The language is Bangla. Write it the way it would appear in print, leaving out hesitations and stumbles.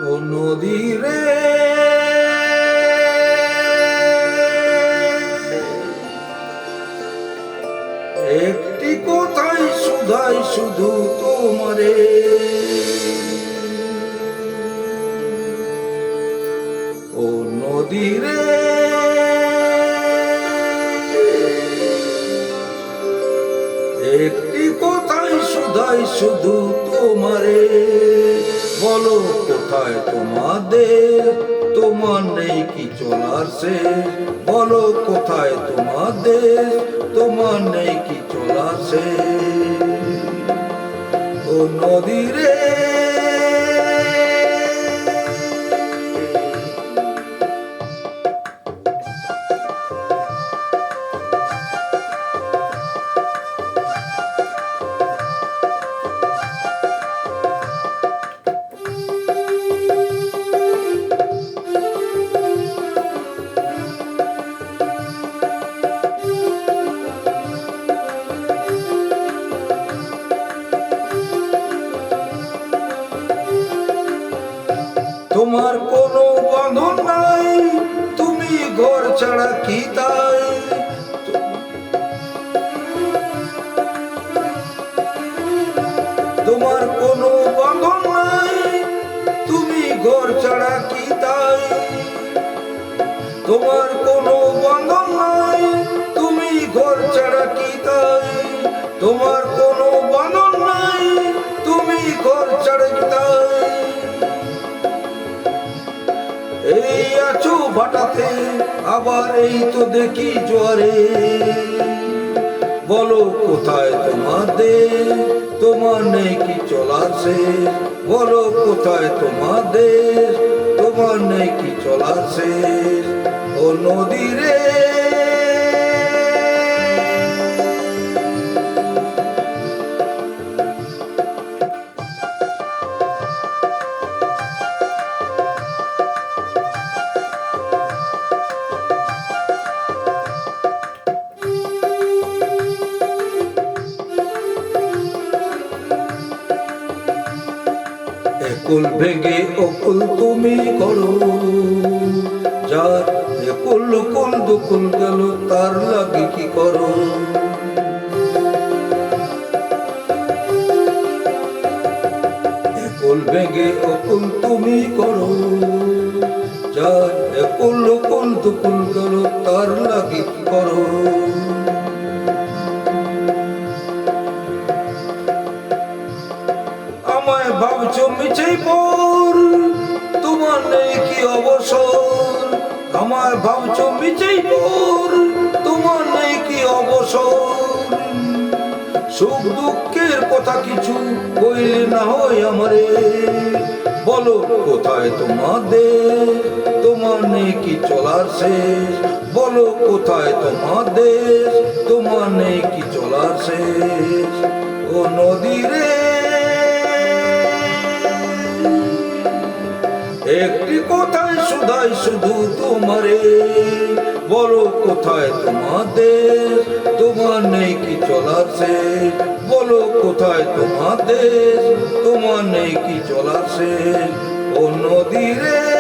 ও নদী রে, একটি কথাই শুধাই শুধু তোমারে, ও নদী রে, একটি কথাই শুধাই শুধু তোমারে, বলো কোথায় তোমাদের, তোমার নেই কি চলার শেষ, বলো কোথায় তোমাদের, তোমার নেই কি চলার শেষ, ও নদী রে। তোমার কোনো বাঁধন নাই, তুমি ঘর ছাড়া কি তাই, তোমার কোনো বাঁধন নাই, তুমি ঘর ছাড়া কি তাই, তোমার কোনো বাঁধন নাই, তুমি ঘর ছাড়া কি তাই, তোমার কোনো বাঁধন নাই, তুমি ঘর ছাড়া কি তাই, এই আছো ভাটাতে আবার এই তো দেখি জোয়ারে, বলো কোথায় তোমাদের, তোমার নেই কি চলার শেষ, বলো কোথায় তোমাদের, তোমার নেই কি চলার শেষ, ও নদী রে। একুল ভেঙে অকুল তুমি করো, যার একুল কুল দুকুল গেল তার লাগে কি করো, একুল ভেঙে অকুল তুমি করো, যার একুল কুল দুকুল গেল তার লাগে কি করো, আমায় ভাবছো মিছেই পর, তোমার নেই কি অবসর, আমায় ভাবছো মিছেই পর, তোমার নেই কি অবসর, সুখ দুঃখের কথা কিছু কইলে না হয় আমারে, বলো কোথায় তোমাদের, তোমার নেই কি চলার শেষ, বলো কোথায় তোমাদের, তোমার নেই কি চলার শেষ, ও নদী রে। একটি কথাই শুধাই শুধু তোমারে, বলো কোথায় তোমাদের, তোমার নেই কি চলার শেষ, বলো কোথায় তোমাদের, তোমার নেই কি চলার শেষ, ও নদী রে।